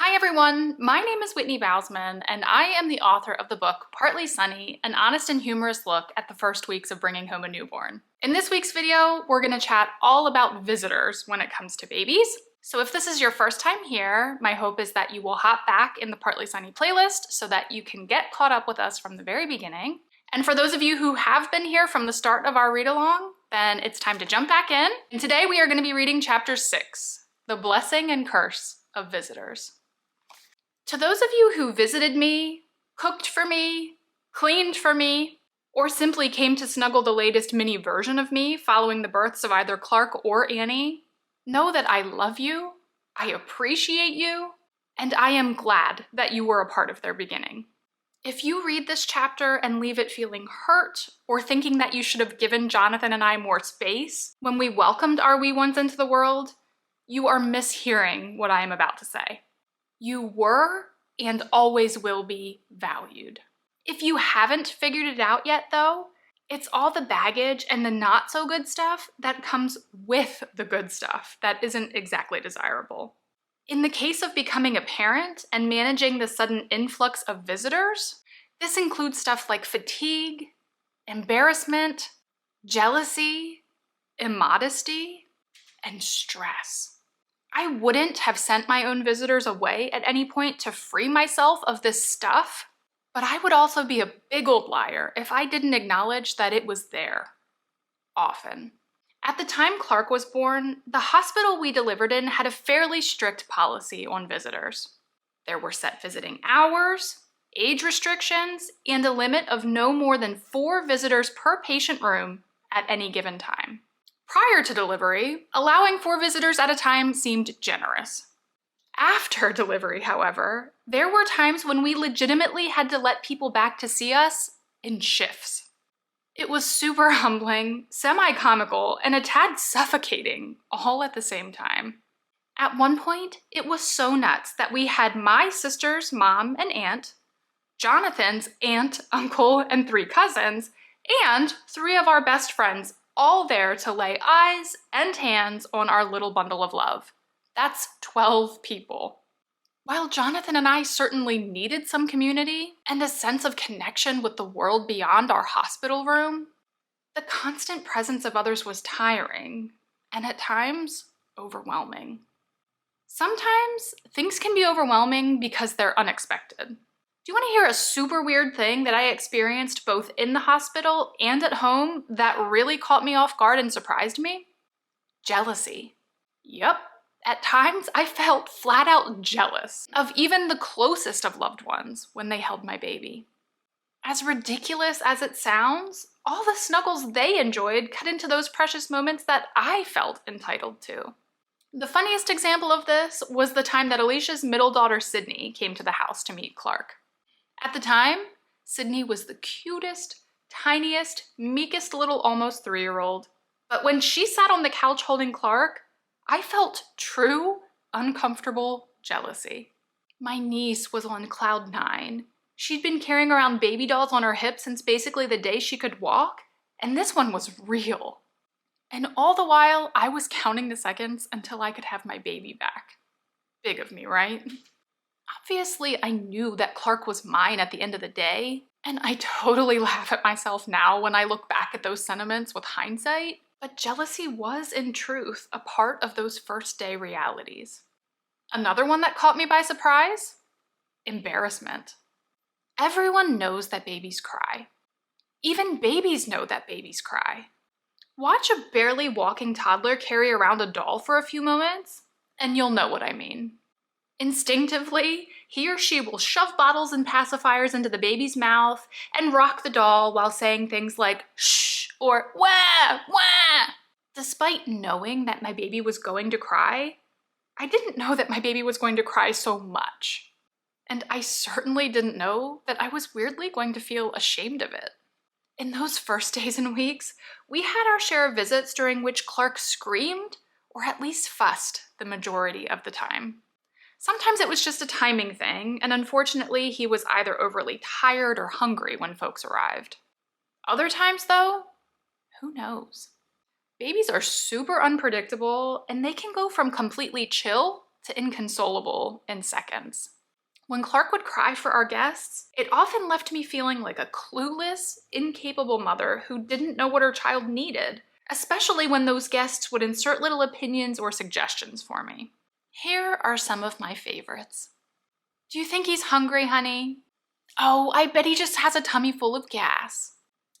Hi everyone, my name is Whitney Bausman, and I am the author of the book Partly Sunny, An Honest and Humorous Look at the First Weeks of Bringing Home a Newborn. In this week's video, we're going to chat all about visitors when it comes to babies. So if this is your first time here, my hope is that you will hop back in the Partly Sunny playlist so that you can get caught up with us from the very beginning. And for those of you who have been here from the start of our read-along, then it's time to jump back in. And today we are going to be reading chapter 6, The Blessing and Curse of Visitors. To those of you who visited me, cooked for me, cleaned for me, or simply came to snuggle the latest mini version of me following the births of either Clark or Annie, know that I love you, I appreciate you, and I am glad that you were a part of their beginning. If you read this chapter and leave it feeling hurt or thinking that you should have given Jonathan and I more space when we welcomed our wee ones into the world, you are mishearing what I am about to say. You were and always will be valued. If you haven't figured it out yet though, it's all the baggage and the not so good stuff that comes with the good stuff that isn't exactly desirable. In the case of becoming a parent and managing the sudden influx of visitors, this includes stuff like fatigue, embarrassment, jealousy, immodesty, and stress. I wouldn't have sent my own visitors away at any point to free myself of this stuff, but I would also be a big old liar if I didn't acknowledge that it was there. Often. At the time Clark was born, the hospital we delivered in had a fairly strict policy on visitors. There were set visiting hours, age restrictions, and a limit of no more than 4 visitors per patient room at any given time. Prior to delivery, allowing 4 visitors at a time seemed generous. After delivery, however, there were times when we legitimately had to let people back to see us in shifts. It was super humbling, semi-comical, and a tad suffocating, all at the same time. At one point, it was so nuts that we had my sister's mom and aunt, Jonathan's aunt, uncle, and 3 cousins, and 3 of our best friends all there to lay eyes and hands on our little bundle of love. That's 12 people. While Jonathan and I certainly needed some community and a sense of connection with the world beyond our hospital room, the constant presence of others was tiring and at times overwhelming. Sometimes things can be overwhelming because they're unexpected. Do you want to hear a super weird thing that I experienced both in the hospital and at home that really caught me off guard and surprised me? Jealousy. Yep. At times, I felt flat out jealous of even the closest of loved ones when they held my baby. As ridiculous as it sounds, all the snuggles they enjoyed cut into those precious moments that I felt entitled to. The funniest example of this was the time that Alicia's middle daughter, Sydney, came to the house to meet Clark. At the time, Sydney was the cutest, tiniest, meekest little almost 3-year-old. But when she sat on the couch holding Clark, I felt true, uncomfortable jealousy. My niece was on cloud 9. She'd been carrying around baby dolls on her hips since basically the day she could walk, and this one was real. And all the while, I was counting the seconds until I could have my baby back. Big of me, right? Obviously, I knew that Clark was mine at the end of the day, and I totally laugh at myself now when I look back at those sentiments with hindsight, but jealousy was, in truth, a part of those first day realities. Another one that caught me by surprise? Embarrassment. Everyone knows that babies cry. Even babies know that babies cry. Watch a barely walking toddler carry around a doll for a few moments, and you'll know what I mean. Instinctively, he or she will shove bottles and pacifiers into the baby's mouth and rock the doll while saying things like shh or wah, wah. Despite knowing that my baby was going to cry, I didn't know that my baby was going to cry so much. And I certainly didn't know that I was weirdly going to feel ashamed of it. In those first days and weeks, we had our share of visits during which Clark screamed or at least fussed the majority of the time. Sometimes it was just a timing thing, and unfortunately he was either overly tired or hungry when folks arrived. Other times though, who knows? Babies are super unpredictable, and they can go from completely chill to inconsolable in seconds. When Clark would cry for our guests, it often left me feeling like a clueless, incapable mother who didn't know what her child needed, especially when those guests would insert little opinions or suggestions for me. Here are some of my favorites. Do you think he's hungry, honey? Oh, I bet he just has a tummy full of gas.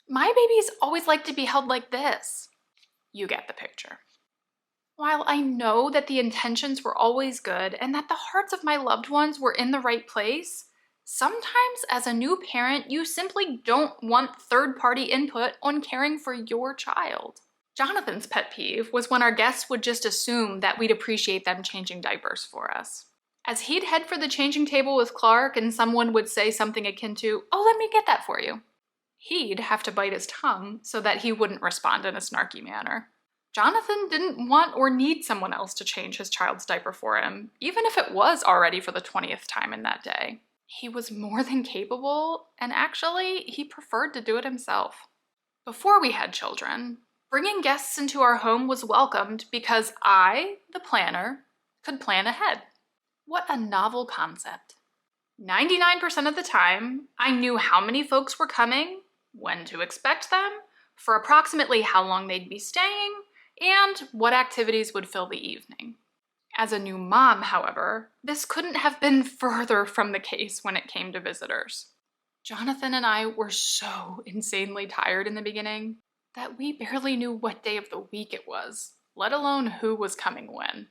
My babies always like to be held like this. You get the picture. While I know that the intentions were always good and that the hearts of my loved ones were in the right place, sometimes as a new parent, you simply don't want third-party input on caring for your child. Jonathan's pet peeve was when our guests would just assume that we'd appreciate them changing diapers for us. As he'd head for the changing table with Clark and someone would say something akin to, "Oh, let me get that for you," he'd have to bite his tongue so that he wouldn't respond in a snarky manner. Jonathan didn't want or need someone else to change his child's diaper for him, even if it was already for the 20th time in that day. He was more than capable, and actually, he preferred to do it himself. Before we had children, bringing guests into our home was welcomed because I, the planner, could plan ahead. What a novel concept. 99% of the time, I knew how many folks were coming, when to expect them, for approximately how long they'd be staying, and what activities would fill the evening. As a new mom, however, this couldn't have been further from the case when it came to visitors. Jonathan and I were so insanely tired in the beginning that we barely knew what day of the week it was, let alone who was coming when.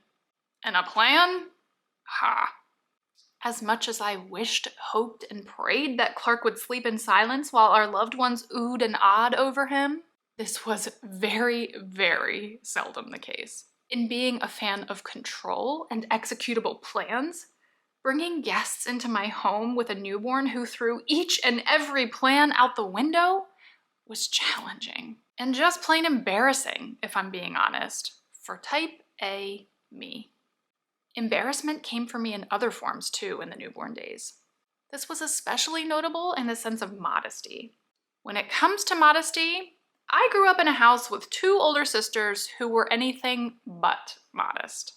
And a plan? Ha! As much as I wished, hoped, and prayed that Clark would sleep in silence while our loved ones oohed and awed over him, this was very, very seldom the case. In being a fan of control and executable plans, bringing guests into my home with a newborn who threw each and every plan out the window was challenging. And just plain embarrassing, if I'm being honest, for type A me. Embarrassment came for me in other forms too in the newborn days. This was especially notable in the sense of modesty. When it comes to modesty, I grew up in a house with two older sisters who were anything but modest.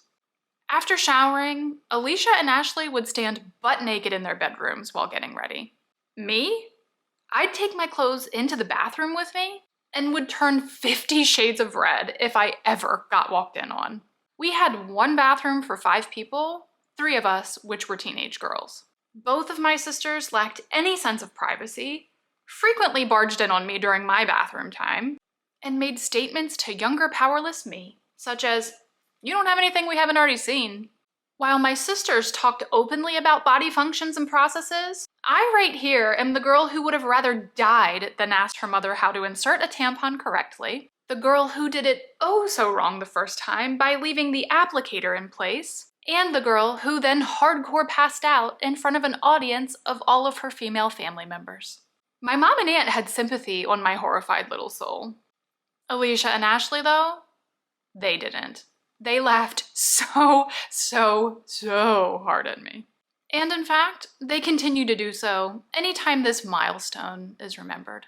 After showering, Alicia and Ashley would stand butt naked in their bedrooms while getting ready. Me? I'd take my clothes into the bathroom with me and would turn 50 shades of red if I ever got walked in on. We had one bathroom for 5 people, 3 of us, which were teenage girls. Both of my sisters lacked any sense of privacy, frequently barged in on me during my bathroom time, and made statements to younger powerless me, such as, "You don't have anything we haven't already seen." While my sisters talked openly about body functions and processes, I right here am the girl who would have rather died than asked her mother how to insert a tampon correctly, the girl who did it oh so wrong the first time by leaving the applicator in place, and the girl who then hardcore passed out in front of an audience of all of her female family members. My mom and aunt had sympathy on my horrified little soul. Alicia and Ashley, though, they didn't. They laughed so hard at me. And in fact, they continue to do so anytime this milestone is remembered.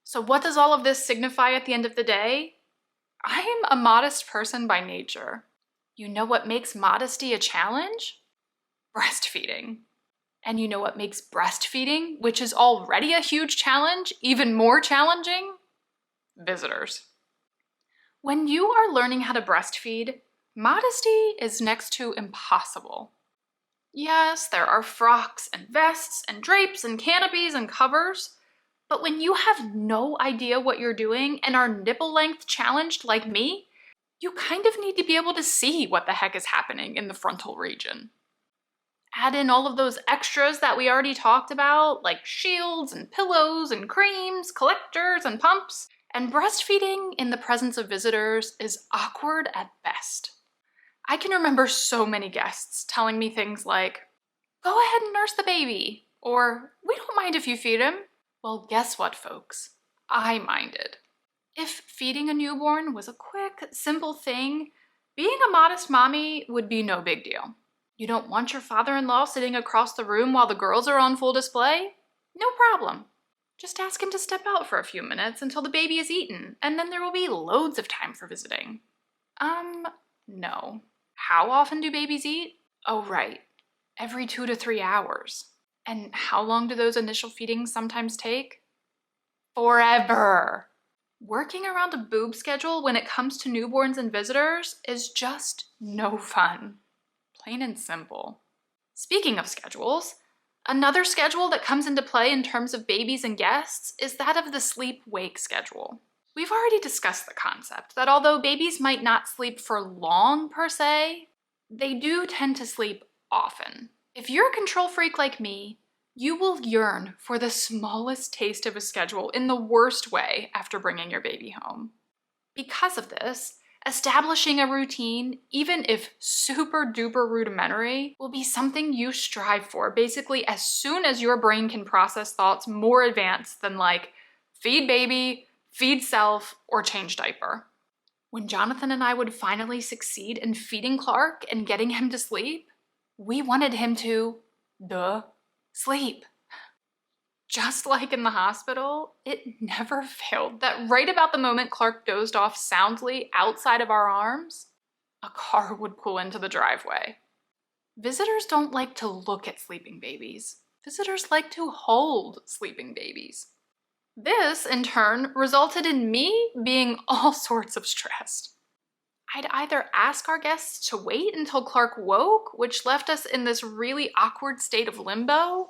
So what does all of this signify at the end of the day? I am a modest person by nature. You know what makes modesty a challenge? Breastfeeding. And you know what makes breastfeeding, which is already a huge challenge, even more challenging? Visitors. When you are learning how to breastfeed, modesty is next to impossible. Yes, there are frocks and vests and drapes and canopies and covers, but when you have no idea what you're doing and are nipple length challenged like me, you kind of need to be able to see what the heck is happening in the frontal region. Add in all of those extras that we already talked about, like shields and pillows and creams, collectors and pumps, and breastfeeding in the presence of visitors is awkward at best. I can remember so many guests telling me things like, "Go ahead and nurse the baby," or "We don't mind if you feed him." Well, guess what, folks? I minded. If feeding a newborn was a quick, simple thing, being a modest mommy would be no big deal. You don't want your father-in-law sitting across the room while the girls are on full display? No problem. Just ask him to step out for a few minutes until the baby is eaten, and then there will be loads of time for visiting. No. How often do babies eat? Oh, right, every 2 to 3 hours. And how long do those initial feedings sometimes take? Forever. Working around a boob schedule when it comes to newborns and visitors is just no fun. Plain and simple. Speaking of schedules, another schedule that comes into play in terms of babies and guests is that of the sleep-wake schedule. We've already discussed the concept that although babies might not sleep for long per se, they do tend to sleep often. If you're a control freak like me, you will yearn for the smallest taste of a schedule in the worst way after bringing your baby home. Because of this, establishing a routine, even if super duper rudimentary, will be something you strive for basically as soon as your brain can process thoughts more advanced than like feed baby, feed self, or change diaper. When Jonathan and I would finally succeed in feeding Clark and getting him to sleep, we wanted him to, sleep. Just like in the hospital, it never failed that right about the moment Clark dozed off soundly outside of our arms, a car would pull into the driveway. Visitors don't like to look at sleeping babies. Visitors like to hold sleeping babies. This, in turn, resulted in me being all sorts of stressed. I'd either ask our guests to wait until Clark woke, which left us in this really awkward state of limbo,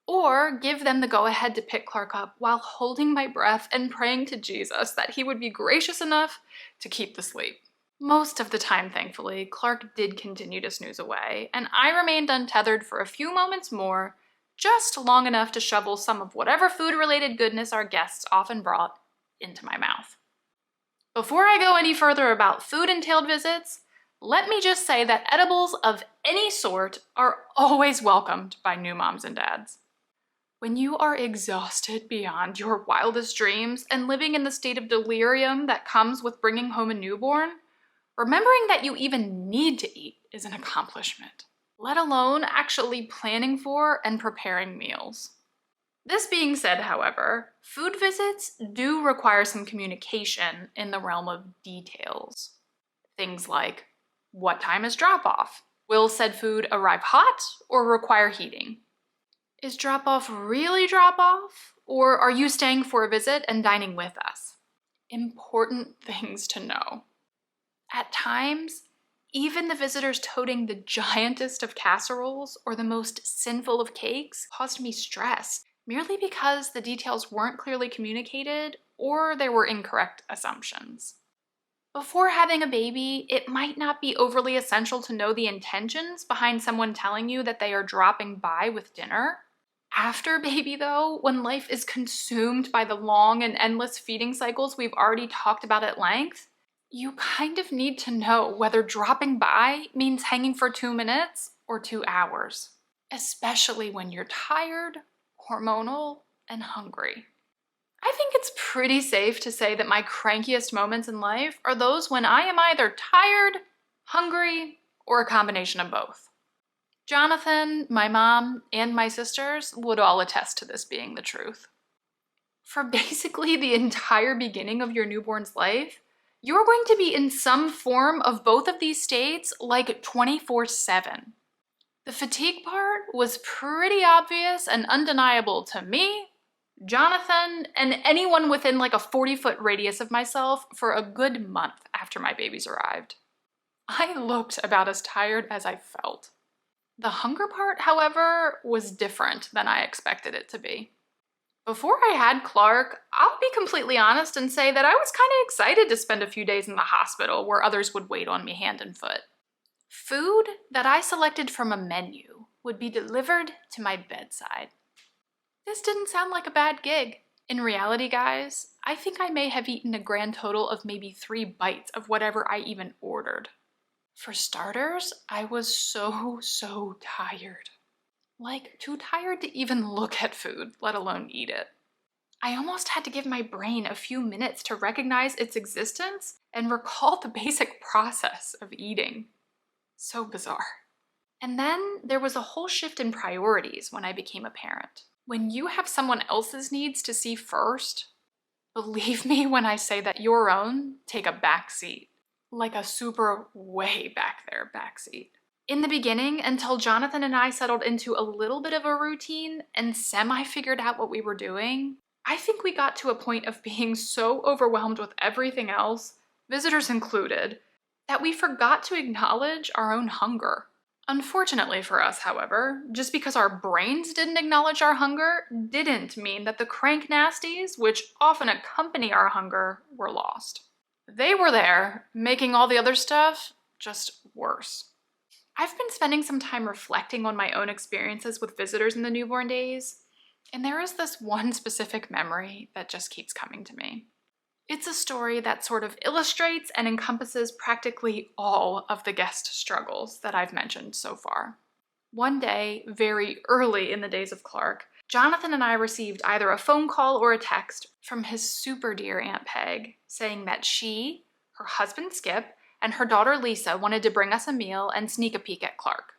or give them the go-ahead to pick Clark up while holding my breath and praying to Jesus that he would be gracious enough to keep the sleep. Most of the time, thankfully, Clark did continue to snooze away, and I remained untethered for a few moments more, just long enough to shovel some of whatever food-related goodness our guests often brought into my mouth. Before I go any further about food-entailed visits, let me just say that edibles of any sort are always welcomed by new moms and dads. When you are exhausted beyond your wildest dreams and living in the state of delirium that comes with bringing home a newborn, remembering that you even need to eat is an accomplishment, let alone actually planning for and preparing meals. This being said, however, food visits do require some communication in the realm of details. Things like, what time is drop-off? Will said food arrive hot or require heating? Is drop-off really drop-off, or are you staying for a visit and dining with us? Important things to know. At times, even the visitors toting the giantest of casseroles or the most sinful of cakes caused me stress, merely because the details weren't clearly communicated or there were incorrect assumptions. Before having a baby, it might not be overly essential to know the intentions behind someone telling you that they are dropping by with dinner. After baby, though, when life is consumed by the long and endless feeding cycles we've already talked about at length, you kind of need to know whether dropping by means hanging for 2 minutes or 2 hours, especially when you're tired, hormonal, and hungry. I think it's pretty safe to say that my crankiest moments in life are those when I am either tired, hungry, or a combination of both. Jonathan, my mom, and my sisters would all attest to this being the truth. For basically the entire beginning of your newborn's life, you're going to be in some form of both of these states like 24/7. The fatigue part was pretty obvious and undeniable to me, Jonathan, and anyone within like a 40-foot radius of myself for a good month after my babies arrived. I looked about as tired as I felt. The hunger part, however, was different than I expected it to be. Before I had Clark, I'll be completely honest and say that I was kind of excited to spend a few days in the hospital where others would wait on me hand and foot. Food that I selected from a menu would be delivered to my bedside. This didn't sound like a bad gig. In reality, guys, I think I may have eaten a grand total of maybe 3 bites of whatever I even ordered. For starters, I was so tired. Like, too tired to even look at food, let alone eat it. I almost had to give my brain a few minutes to recognize its existence and recall the basic process of eating. So bizarre. And then there was a whole shift in priorities when I became a parent. When you have someone else's needs to see first, believe me when I say that your own take a back seat. like a super way back there backseat. In the beginning, until Jonathan and I settled into a little bit of a routine and semi-figured out what we were doing, I think we got to a point of being so overwhelmed with everything else, visitors included, that we forgot to acknowledge our own hunger. Unfortunately for us, however, just because our brains didn't acknowledge our hunger didn't mean that the crank nasties, which often accompany our hunger, were lost. They were there, making all the other stuff just worse. I've been spending some time reflecting on my own experiences with visitors in the newborn days, and there is this one specific memory that just keeps coming to me. It's a story that sort of illustrates and encompasses practically all of the guest struggles that I've mentioned so far. One day, very early in the days of Clark, Jonathan and I received either a phone call or a text from his super dear Aunt Peg saying that she, her husband Skip, and her daughter Lisa wanted to bring us a meal and sneak a peek at Clark.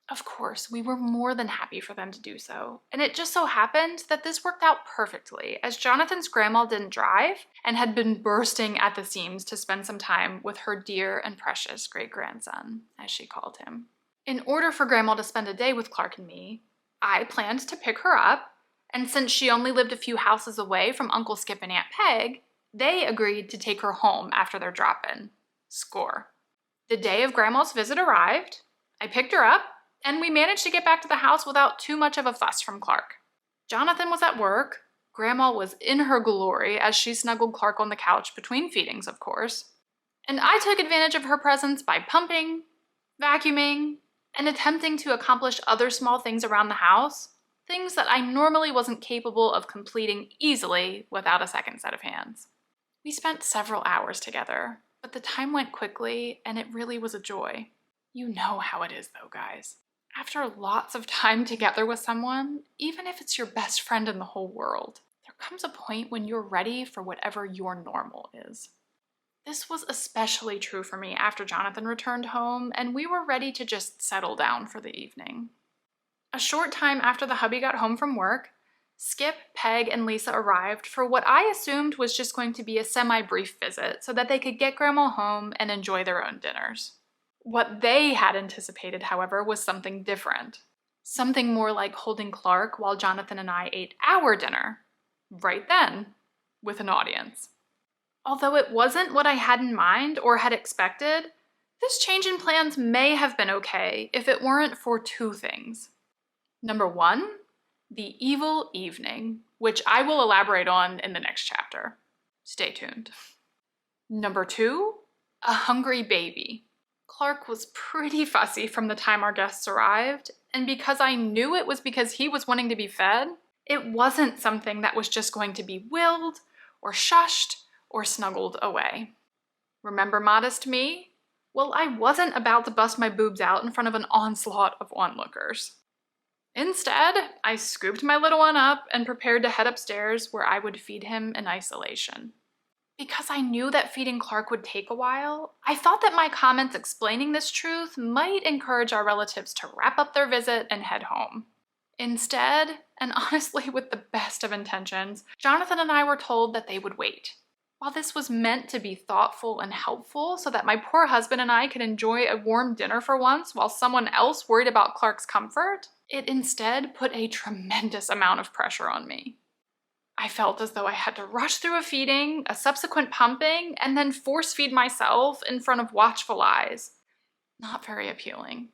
Of course, we were more than happy for them to do so, and it just so happened that this worked out perfectly, as Jonathan's grandma didn't drive and had been bursting at the seams to spend some time with her dear and precious great-grandson, as she called him. In order for Grandma to spend a day with Clark and me, I planned to pick her up, and since she only lived a few houses away from Uncle Skip and Aunt Peg, they agreed to take her home after their drop-in. Score. The day of Grandma's visit arrived, I picked her up, and we managed to get back to the house without too much of a fuss from Clark. Jonathan was at work, Grandma was in her glory as she snuggled Clark on the couch between feedings, of course, and I took advantage of her presence by pumping, vacuuming, and attempting to accomplish other small things around the house, things that I normally wasn't capable of completing easily without a second set of hands. We spent several hours together, but the time went quickly and it really was a joy. You know how it is though, guys. After lots of time together with someone, even if it's your best friend in the whole world, there comes a point when you're ready for whatever your normal is. This was especially true for me after Jonathan returned home and we were ready to just settle down for the evening. A short time after the hubby got home from work, Skip, Peg, and Lisa arrived for what I assumed was just going to be a semi-brief visit so that they could get Grandma home and enjoy their own dinners. What they had anticipated, however, was something different. Something more like holding Clark while Jonathan and I ate our dinner, right then, with an audience. Although it wasn't what I had in mind or had expected, this change in plans may have been okay if it weren't for two things. Number one, the evil evening, which I will elaborate on in the next chapter. Stay tuned. Number two, a hungry baby. Clark was pretty fussy from the time our guests arrived, and because I knew it was because he was wanting to be fed, it wasn't something that was just going to be willed or shushed or snuggled away. Remember modest me? Well, I wasn't about to bust my boobs out in front of an onslaught of onlookers. Instead, I scooped my little one up and prepared to head upstairs where I would feed him in isolation. Because I knew that feeding Clark would take a while, I thought that my comments explaining this truth might encourage our relatives to wrap up their visit and head home. Instead, and honestly with the best of intentions, Jonathan and I were told that they would wait. While this was meant to be thoughtful and helpful so that my poor husband and I could enjoy a warm dinner for once while someone else worried about Clark's comfort, it instead put a tremendous amount of pressure on me. I felt as though I had to rush through a feeding, a subsequent pumping, and then force feed myself in front of watchful eyes. Not very appealing.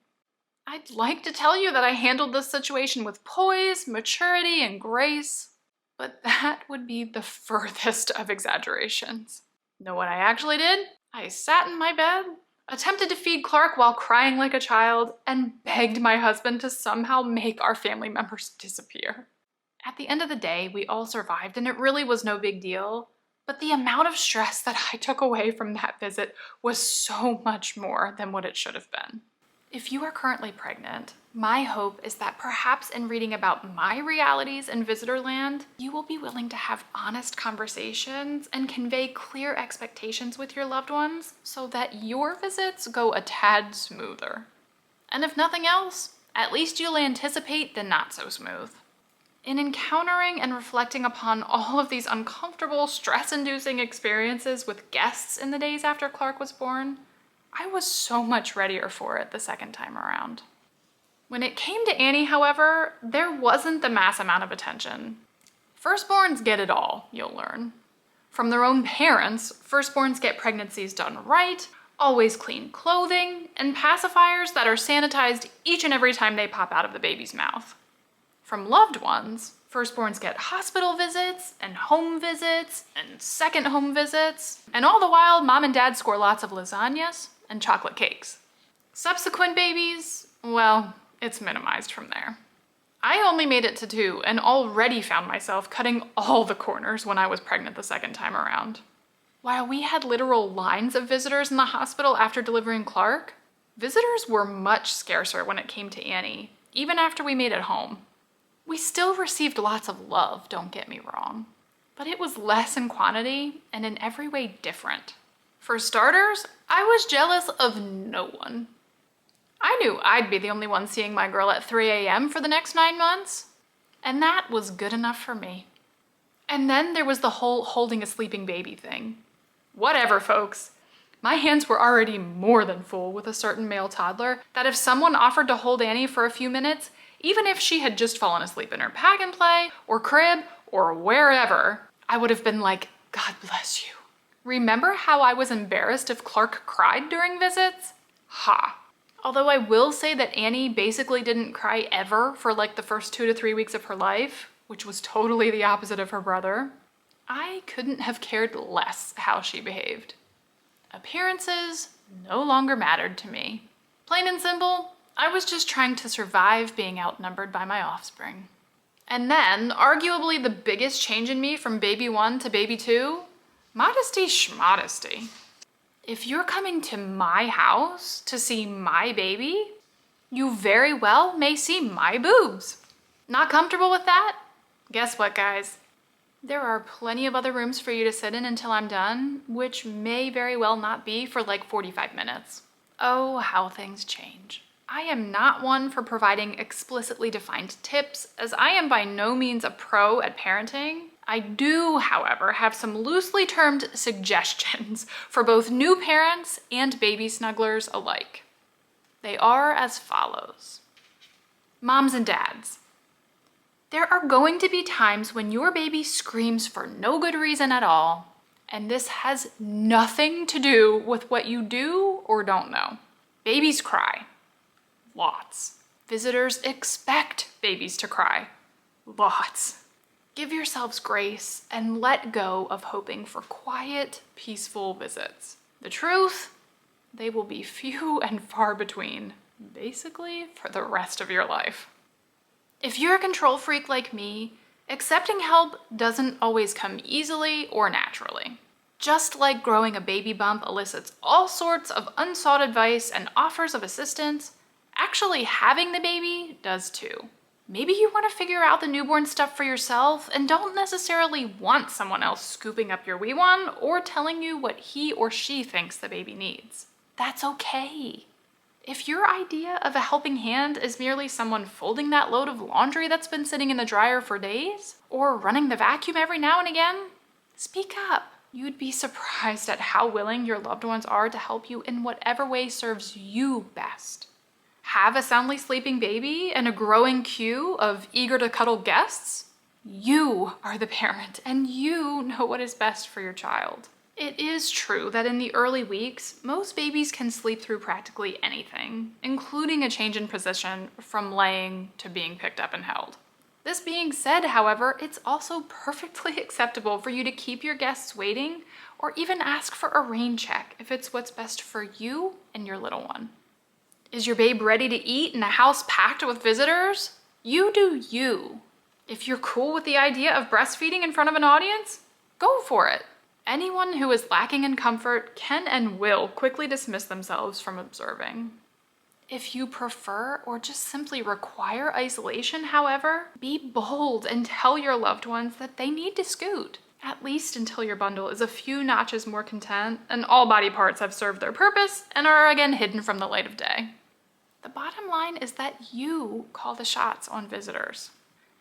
I'd like to tell you that I handled this situation with poise, maturity, and grace, but that would be the furthest of exaggerations. Know what I actually did? I sat in my bed, attempted to feed Clark while crying like a child, and begged my husband to somehow make our family members disappear. At the end of the day, we all survived and it really was no big deal, but the amount of stress that I took away from that visit was so much more than what it should have been. If you are currently pregnant, my hope is that perhaps in reading about my realities in Visitorland, you will be willing to have honest conversations and convey clear expectations with your loved ones so that your visits go a tad smoother. And if nothing else, at least you'll anticipate the not so smooth. In encountering and reflecting upon all of these uncomfortable, stress-inducing experiences with guests in the days after Clark was born, I was so much readier for it the second time around. When it came to Annie, however, there wasn't the mass amount of attention. Firstborns get it all, you'll learn. From their own parents, firstborns get pregnancies done right, always clean clothing, and pacifiers that are sanitized each and every time they pop out of the baby's mouth. From loved ones, firstborns get hospital visits, and home visits, and second home visits, and all the while, mom and dad score lots of lasagnas and chocolate cakes. Subsequent babies, well, it's minimized from there. I only made it to 2 and already found myself cutting all the corners when I was pregnant the second time around. While we had literal lines of visitors in the hospital after delivering Clark, visitors were much scarcer when it came to Annie, even after we made it home. We still received lots of love, don't get me wrong, but it was less in quantity and in every way different. For starters, I was jealous of no one. I knew I'd be the only one seeing my girl at 3 a.m. for the next 9 months, and that was good enough for me. And then there was the whole holding a sleeping baby thing. Whatever, folks. My hands were already more than full with a certain male toddler that if someone offered to hold Annie for a few minutes, even if she had just fallen asleep in her pack and play, or crib, or wherever, I would have been like, God bless you. Remember how I was embarrassed if Clark cried during visits? Ha. Although I will say that Annie basically didn't cry ever for like the first 2 to 3 weeks of her life, which was totally the opposite of her brother, I couldn't have cared less how she behaved. Appearances no longer mattered to me. Plain and simple, I was just trying to survive being outnumbered by my offspring. And then, arguably the biggest change in me from baby 1 to baby 2, modesty schmodesty. If you're coming to my house to see my baby, you very well may see my boobs. Not comfortable with that? Guess what, guys? There are plenty of other rooms for you to sit in until I'm done, which may very well not be for like 45 minutes. Oh, how things change. I am not one for providing explicitly defined tips, as I am by no means a pro at parenting. I do, however, have some loosely termed suggestions for both new parents and baby snugglers alike. They are as follows. Moms and dads. There are going to be times when your baby screams for no good reason at all, and this has nothing to do with what you do or don't know. Babies cry. Lots. Visitors expect babies to cry. Lots. Give yourselves grace and let go of hoping for quiet, peaceful visits. The truth, they will be few and far between, basically for the rest of your life. If you're a control freak like me, accepting help doesn't always come easily or naturally. Just like growing a baby bump elicits all sorts of unsought advice and offers of assistance, actually having the baby does too. Maybe you want to figure out the newborn stuff for yourself and don't necessarily want someone else scooping up your wee one or telling you what he or she thinks the baby needs. That's okay. If your idea of a helping hand is merely someone folding that load of laundry that's been sitting in the dryer for days, or running the vacuum every now and again, speak up. You'd be surprised at how willing your loved ones are to help you in whatever way serves you best. Have a soundly sleeping baby and a growing queue of eager to cuddle guests? You are the parent and you know what is best for your child. It is true that in the early weeks, most babies can sleep through practically anything, including a change in position from laying to being picked up and held. This being said, however, it's also perfectly acceptable for you to keep your guests waiting or even ask for a rain check if it's what's best for you and your little one. Is your babe ready to eat in a house packed with visitors? You do you. If you're cool with the idea of breastfeeding in front of an audience, go for it. Anyone who is lacking in comfort can and will quickly dismiss themselves from observing. If you prefer or just simply require isolation, however, be bold and tell your loved ones that they need to scoot, at least until your bundle is a few notches more content and all body parts have served their purpose and are again hidden from the light of day. The bottom line is that you call the shots on visitors.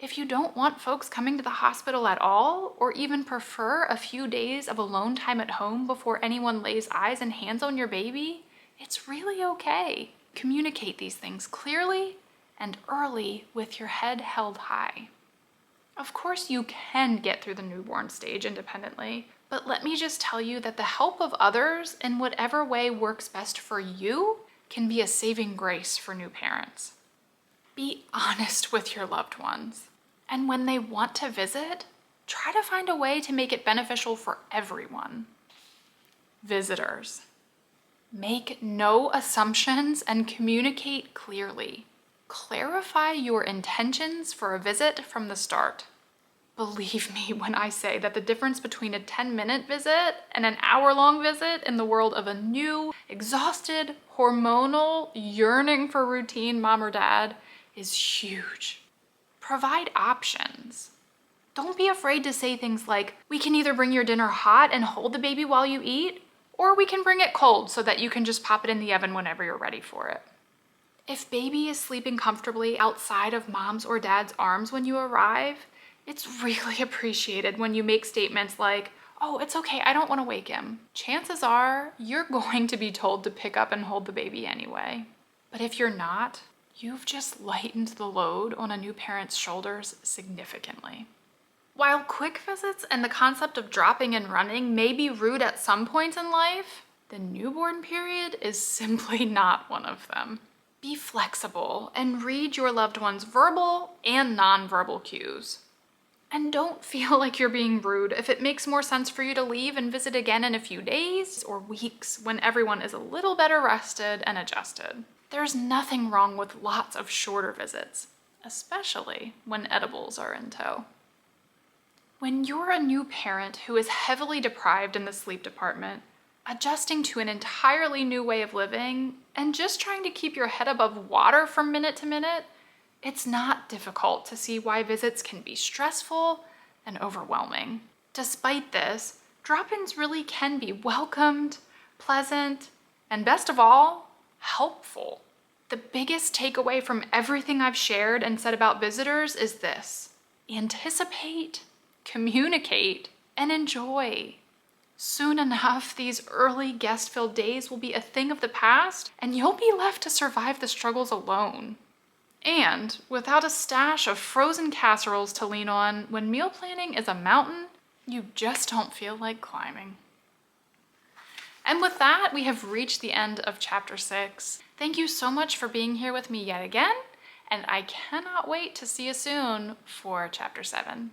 If you don't want folks coming to the hospital at all, or even prefer a few days of alone time at home before anyone lays eyes and hands on your baby, it's really okay. Communicate these things clearly and early with your head held high. Of course, you can get through the newborn stage independently, but let me just tell you that the help of others in whatever way works best for you can be a saving grace for new parents. Be honest with your loved ones. And when they want to visit, try to find a way to make it beneficial for everyone. Visitors. Make no assumptions and communicate clearly. Clarify your intentions for a visit from the start. Believe me when I say that the difference between a 10-minute visit and an hour-long visit in the world of a new, exhausted, hormonal, yearning for routine mom or dad is huge. Provide options. Don't be afraid to say things like, we can either bring your dinner hot and hold the baby while you eat, or we can bring it cold so that you can just pop it in the oven whenever you're ready for it. If baby is sleeping comfortably outside of mom's or dad's arms when you arrive, it's really appreciated when you make statements like, oh, it's okay, I don't want to wake him. Chances are you're going to be told to pick up and hold the baby anyway. But if you're not, you've just lightened the load on a new parent's shoulders significantly. While quick visits and the concept of dropping and running may be rude at some points in life, the newborn period is simply not one of them. Be flexible and read your loved one's verbal and nonverbal cues. And don't feel like you're being rude if it makes more sense for you to leave and visit again in a few days or weeks when everyone is a little better rested and adjusted. There's nothing wrong with lots of shorter visits, especially when edibles are in tow. When you're a new parent who is heavily deprived in the sleep department, adjusting to an entirely new way of living, and just trying to keep your head above water from minute to minute, it's not difficult to see why visits can be stressful and overwhelming. Despite this, drop-ins really can be welcomed, pleasant, and best of all, helpful. The biggest takeaway from everything I've shared and said about visitors is this: anticipate, communicate, and enjoy. Soon enough, these early guest-filled days will be a thing of the past, and you'll be left to survive the struggles alone. And without a stash of frozen casseroles to lean on, when meal planning is a mountain you just don't feel like climbing. And with that, we have reached the end of chapter 6. Thank you so much for being here with me yet again, and I cannot wait to see you soon for chapter 7.